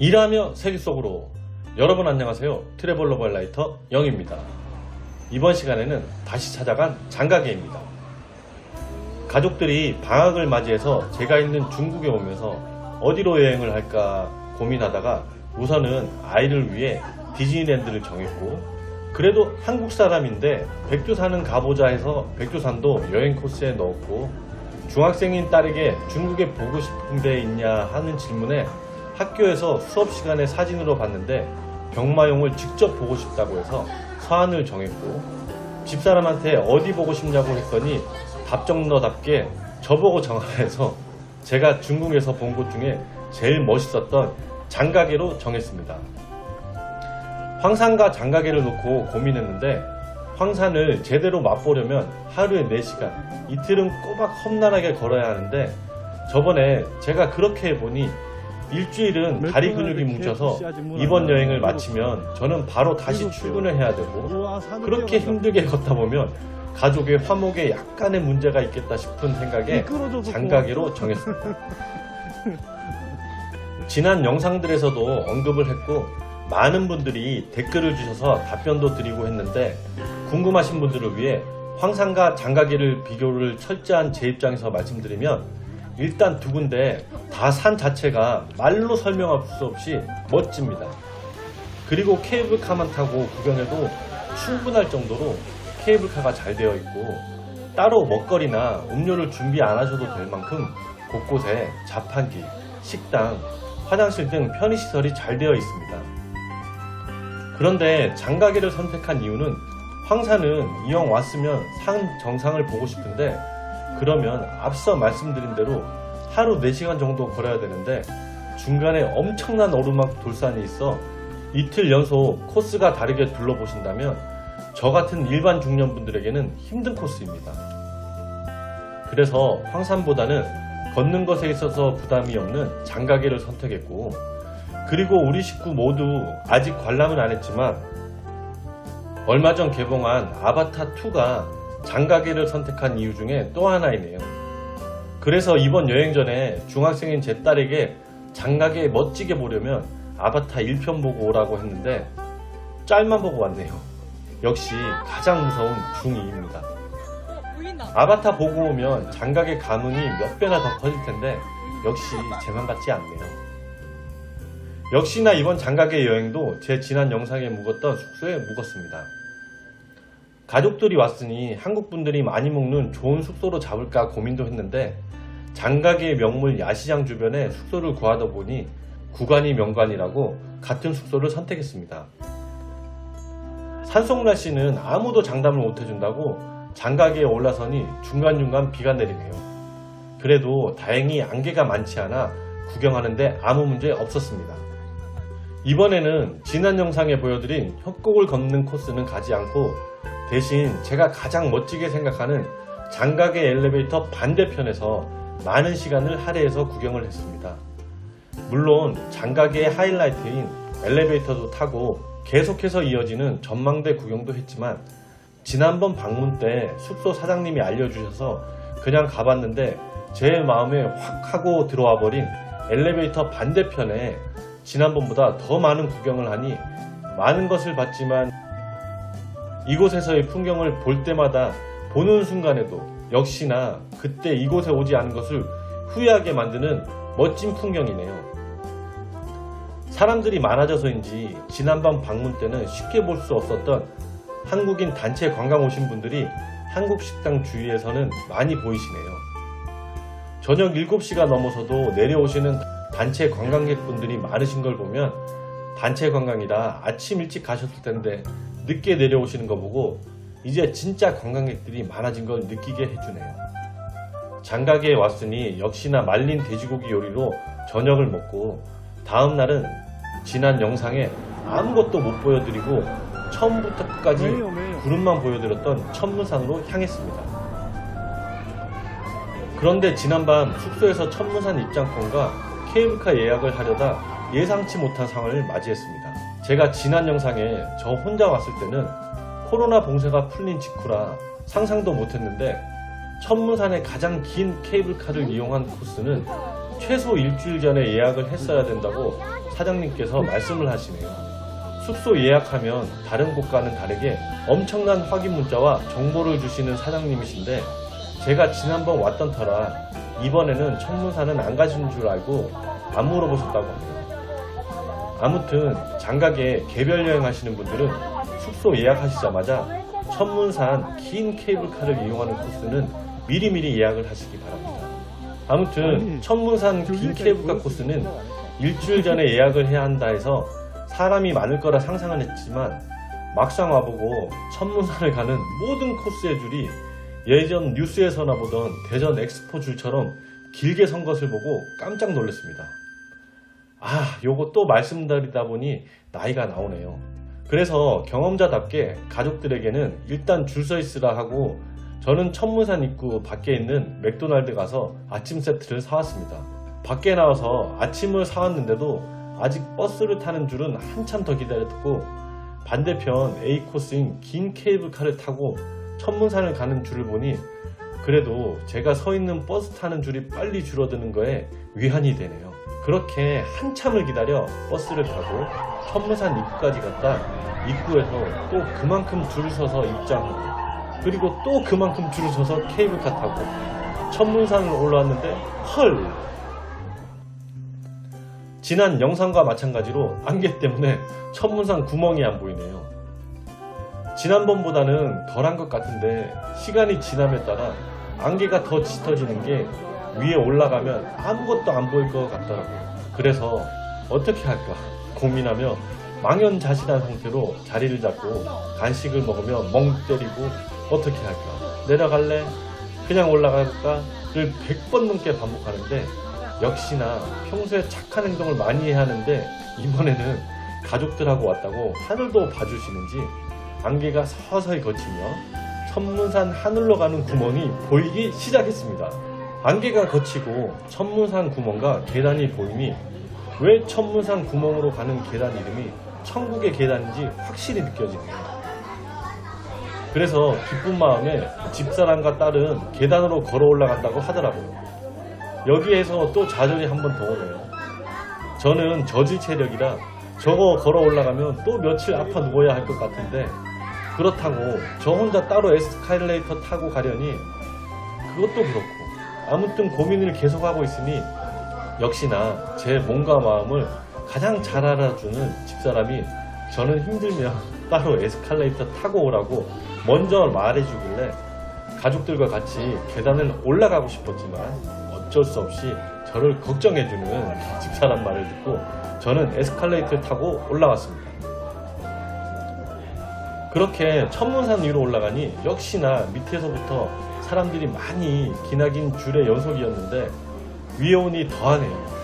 일하며 세계 속으로. 여러분 안녕하세요. 트래블러 라이터 영입니다. 이번 시간에는 다시 찾아간 장가게입니다. 가족들이 방학을 맞이해서 제가 있는 중국에 오면서 어디로 여행을 할까 고민하다가 우선은 아이를 위해 디즈니랜드를 정했고, 그래도 한국 사람인데 백두산은 가보자 해서 백두산도 여행 코스에 넣었고, 중학생인 딸에게 중국에 보고 싶은 데 있냐 하는 질문에 학교에서 수업 시간에 사진으로 봤는데 병마용을 직접 보고 싶다고 해서 서안을 정했고, 집사람한테 어디 보고 싶냐고 했더니 답정너답게 저보고 정하라 해서 제가 중국에서 본 곳 중에 제일 멋있었던 장가게로 정했습니다. 황산과 장가게를 놓고 고민했는데, 황산을 제대로 맛보려면 하루에 4시간, 이틀은 꼬박 험난하게 걸어야 하는데, 저번에 제가 그렇게 해보니 일주일은 다리 근육이 뭉쳐서 이번 여행을 마치면 저는 바로 다시 출근을 해야 되고, 그렇게 힘들게 걷다 보면 가족의 화목에 약간의 문제가 있겠다 싶은 생각에 장가게로 정했습니다. 지난 영상들에서도 언급을 했고 많은 분들이 댓글을 주셔서 답변도 드리고 했는데, 궁금하신 분들을 위해 황산과 장가게를 비교를 철저한 제 입장에서 말씀드리면, 일단 두 군데 다 산 자체가 말로 설명할 수 없이 멋집니다. 그리고 케이블카만 타고 구경해도 충분할 정도로 케이블카가 잘 되어 있고, 따로 먹거리나 음료를 준비 안 하셔도 될 만큼 곳곳에 자판기, 식당, 화장실 등 편의시설이 잘 되어 있습니다. 그런데 장가게를 선택한 이유는, 황산은 이왕 왔으면 산 정상을 보고 싶은데, 그러면 앞서 말씀드린 대로 하루 4시간 정도 걸어야 되는데 중간에 엄청난 오르막 돌산이 있어 이틀 연속 코스가 다르게 둘러보신다면 저 같은 일반 중년분들에게는 힘든 코스입니다. 그래서 황산보다는 걷는 것에 있어서 부담이 없는 장가게를 선택했고, 그리고 우리 식구 모두 아직 관람은 안 했지만 얼마 전 개봉한 아바타2가 장가게를 선택한 이유 중에 또 하나이네요. 그래서 이번 여행 전에 중학생인 제 딸에게 장가게 멋지게 보려면 아바타 1편 보고 오라고 했는데 짤만 보고 왔네요. 역시 가장 무서운 중2입니다. 아바타 보고 오면 장가게 가문이 몇 배나 더 커질 텐데 역시 제 맘 같지 않네요. 역시나 이번 장가게 여행도 제 지난 영상에 묵었던 숙소에 묵었습니다. 가족들이 왔으니 한국 분들이 많이 묵는 좋은 숙소로 잡을까 고민도 했는데, 장가게의 명물 야시장 주변에 숙소를 구하다 보니 구간이 명관이라고 같은 숙소를 선택했습니다. 산속 날씨는 아무도 장담을 못 해준다고 장가게에 올라서니 중간중간 비가 내리네요. 그래도 다행히 안개가 많지 않아 구경하는데 아무 문제 없었습니다. 이번에는 지난 영상에 보여드린 협곡을 걷는 코스는 가지 않고 대신 제가 가장 멋지게 생각하는 장가게 엘리베이터 반대편에서 많은 시간을 할애해서 구경을 했습니다. 물론 장가게의 하이라이트인 엘리베이터도 타고 계속해서 이어지는 전망대 구경도 했지만, 지난번 방문 때 숙소 사장님이 알려주셔서 그냥 가봤는데 제 마음에 확 하고 들어와 버린 엘리베이터 반대편에 지난번보다 더 많은 구경을 하니 많은 것을 봤지만 이곳에서의 풍경을 볼 때마다 보는 순간에도 역시나 그때 이곳에 오지 않은 것을 후회하게 만드는 멋진 풍경이네요. 사람들이 많아져서인지 지난번 방문 때는 쉽게 볼 수 없었던 한국인 단체 관광 오신 분들이 한국 식당 주위에서는 많이 보이시네요. 저녁 7시가 넘어서도 내려오시는 단체 관광객분들이 많으신 걸 보면 단체 관광이라 아침 일찍 가셨을 텐데 늦게 내려오시는 거 보고 이제 진짜 관광객들이 많아진 걸 느끼게 해주네요. 장가게에 왔으니 역시나 말린 돼지고기 요리로 저녁을 먹고, 다음날은 지난 영상에 아무것도 못 보여드리고 처음부터 끝까지 구름만 보여드렸던 천문산으로 향했습니다. 그런데 지난밤 숙소에서 천문산 입장권과 케이블카 예약을 하려다 예상치 못한 상황을 맞이했습니다. 제가 지난 영상에 저 혼자 왔을 때는 코로나 봉쇄가 풀린 직후라 상상도 못했는데, 천문산의 가장 긴 케이블카를 이용한 코스는 최소 일주일 전에 예약을 했어야 된다고 사장님께서 말씀을 하시네요. 숙소 예약하면 다른 곳과는 다르게 엄청난 확인 문자와 정보를 주시는 사장님이신데 제가 지난번 왔던 터라 이번에는 천문산은 안 가시는 줄 알고 안 물어보셨다고 합니다. 아무튼 장가게 개별 여행 하시는 분들은 숙소 예약하시자마자 천문산 긴 케이블카를 이용하는 코스는 미리미리 예약을 하시기 바랍니다. 아무튼 천문산 긴 케이블카 코스는 일주일 전에 예약을 해야 한다 해서 사람이 많을 거라 상상은 했지만 막상 와보고 천문산을 가는 모든 코스의 줄이 예전 뉴스에서나 보던 대전 엑스포 줄처럼 길게 선 것을 보고 깜짝 놀랐습니다. 요거 또 말씀드리다 보니 나이가 나오네요. 그래서 경험자답게 가족들에게는 일단 줄 서 있으라 하고 저는 천문산 입구 밖에 있는 맥도날드 가서 아침 세트를 사왔습니다. 밖에 나와서 아침을 사왔는데도 아직 버스를 타는 줄은 한참 더 기다렸고 반대편 A 코스인 긴 케이블카를 타고 천문산을 가는 줄을 보니 그래도 제가 서 있는 버스 타는 줄이 빨리 줄어드는 거에 위안이 되네요. 그렇게 한참을 기다려 버스를 타고 천문산 입구까지 갔다 입구에서 또 그만큼 줄을 서서 입장하고 그리고 또 그만큼 줄을 서서 케이블카 타고 천문산을 올라왔는데 헐! 지난 영상과 마찬가지로 안개 때문에 천문산 구멍이 안 보이네요. 지난번보다는 덜한 것 같은데 시간이 지남에 따라 안개가 더 짙어지는 게 위에 올라가면 아무것도 안 보일 것 같더라고요. 그래서 어떻게 할까 고민하며 망연자실한 상태로 자리를 잡고 간식을 먹으며 멍 때리고 어떻게 할까? 내려갈래? 그냥 올라갈까?를 100번 넘게 반복하는데 역시나 평소에 착한 행동을 많이 해야 하는데 이번에는 가족들하고 왔다고 하늘도 봐주시는지 안개가 서서히 걷히며 천문산 하늘로 가는 구멍이 보이기 시작했습니다. 안개가 걷히고 천문산 구멍과 계단이 보이니 왜 천문산 구멍으로 가는 계단 이름이 천국의 계단인지 확실히 느껴지네요. 그래서 기쁜 마음에 집사람과 딸은 계단으로 걸어 올라간다고 하더라고요. 여기에서 또 좌절이 한 번 더 오네요. 저는 저질 체력이라 저거 걸어 올라가면 또 며칠 아파 누워야 할 것 같은데 그렇다고 저 혼자 따로 에스컬레이터 타고 가려니 그것도 그렇고 아무튼 고민을 계속하고 있으니 역시나 제 몸과 마음을 가장 잘 알아주는 집사람이 저는 힘들면 따로 에스컬레이터 타고 오라고 먼저 말해주길래 가족들과 같이 계단을 올라가고 싶었지만 어쩔 수 없이 저를 걱정해주는 집사람 말을 듣고 저는 에스컬레이터를 타고 올라왔습니다. 그렇게 천문산 위로 올라가니 역시나 밑에서부터 사람들이 많이 기나긴 줄의 연속이었는데 위에 오니 더하네요.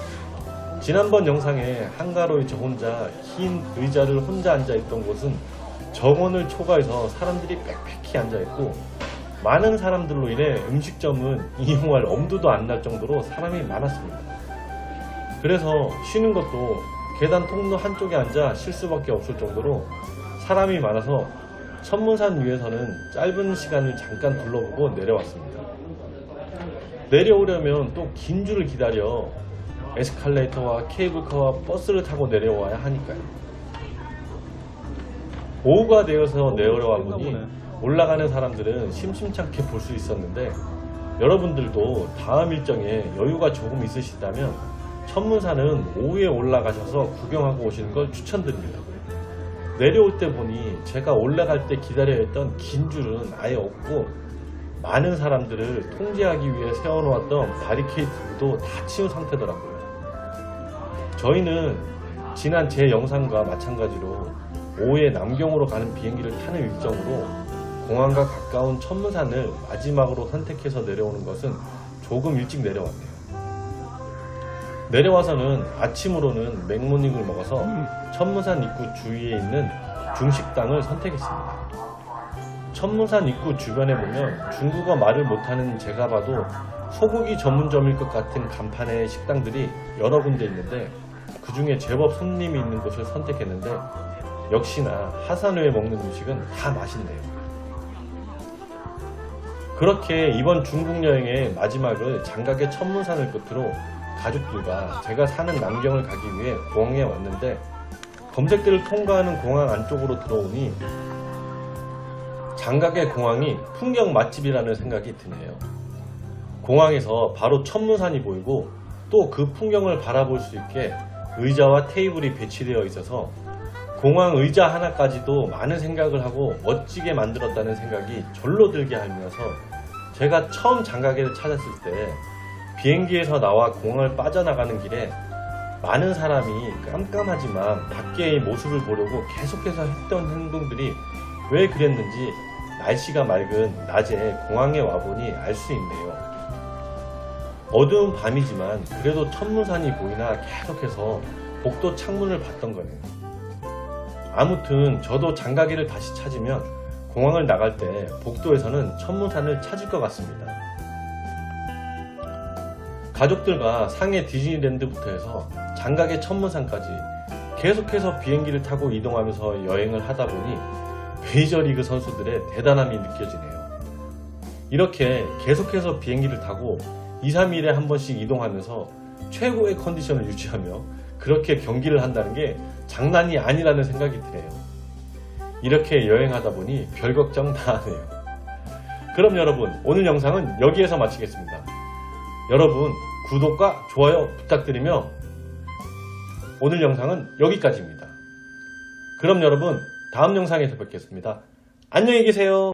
지난번 영상에 한가로이 저 혼자 흰 의자를 혼자 앉아있던 곳은 정원을 초과해서 사람들이 빽빽히 앉아있고 많은 사람들로 인해 음식점은 이용할 엄두도 안 날 정도로 사람이 많았습니다. 그래서 쉬는 것도 계단 통로 한쪽에 앉아 쉴 수밖에 없을 정도로 사람이 많아서 천문산 위에서는 짧은 시간을 잠깐 둘러보고 내려왔습니다. 내려오려면 또 긴 줄을 기다려 에스컬레이터와 케이블카와 버스를 타고 내려와야 하니까요. 오후가 되어서 내려와 보니 올라가는 사람들은 심심찮게 볼 수 있었는데 여러분들도 다음 일정에 여유가 조금 있으시다면 천문산은 오후에 올라가셔서 구경하고 오시는 걸 추천드립니다. 내려올 때 보니 제가 올라갈 때 기다려야 했던 긴 줄은 아예 없고 많은 사람들을 통제하기 위해 세워놓았던 바리케이트도 다 치운 상태더라고요. 저희는 지난 제 영상과 마찬가지로 오후에 남경으로 가는 비행기를 타는 일정으로 공항과 가까운 천문산을 마지막으로 선택해서 내려오는 것은 조금 일찍 내려왔네요. 내려와서는 아침으로는 맥모닝을 먹어서 천문산 입구 주위에 있는 중식당을 선택했습니다. 천문산 입구 주변에 보면 중국어 말을 못하는 제가 봐도 소고기 전문점일 것 같은 간판의 식당들이 여러 군데 있는데 그 중에 제법 손님이 있는 곳을 선택했는데 역시나 하산후에 먹는 음식은 다 맛있네요. 그렇게 이번 중국 여행의 마지막을 장각의 천문산을 끝으로 가족들과 제가 사는 남경을 가기 위해 공항에 왔는데 검색대를 통과하는 공항 안쪽으로 들어오니 장각의 공항이 풍경 맛집이라는 생각이 드네요. 공항에서 바로 천문산이 보이고 또 그 풍경을 바라볼 수 있게 의자와 테이블이 배치되어 있어서 공항 의자 하나까지도 많은 생각을 하고 멋지게 만들었다는 생각이 절로 들게 하면서 제가 처음 장가게를 찾았을 때 비행기에서 나와 공항을 빠져나가는 길에 많은 사람이 깜깜하지만 밖의 모습을 보려고 계속해서 했던 행동들이 왜 그랬는지 날씨가 맑은 낮에 공항에 와보니 알 수 있네요. 어두운 밤이지만 그래도 천문산이 보이나 계속해서 복도 창문을 봤던 거예요. 아무튼 저도 장가기를 다시 찾으면 공항을 나갈 때 복도에서는 천문산을 찾을 것 같습니다. 가족들과 상해 디즈니랜드부터 해서 장가계 천문산까지 계속해서 비행기를 타고 이동하면서 여행을 하다 보니 메이저리그 선수들의 대단함이 느껴지네요. 이렇게 계속해서 비행기를 타고 2, 3일에 한 번씩 이동하면서 최고의 컨디션을 유지하며 그렇게 경기를 한다는 게 장난이 아니라는 생각이 드네요. 이렇게 여행하다 보니 별 걱정 다 하네요. 그럼 여러분, 오늘 영상은 여기에서 마치겠습니다. 여러분, 구독과 좋아요 부탁드리며 오늘 영상은 여기까지입니다. 그럼 여러분, 다음 영상에서 뵙겠습니다. 안녕히 계세요.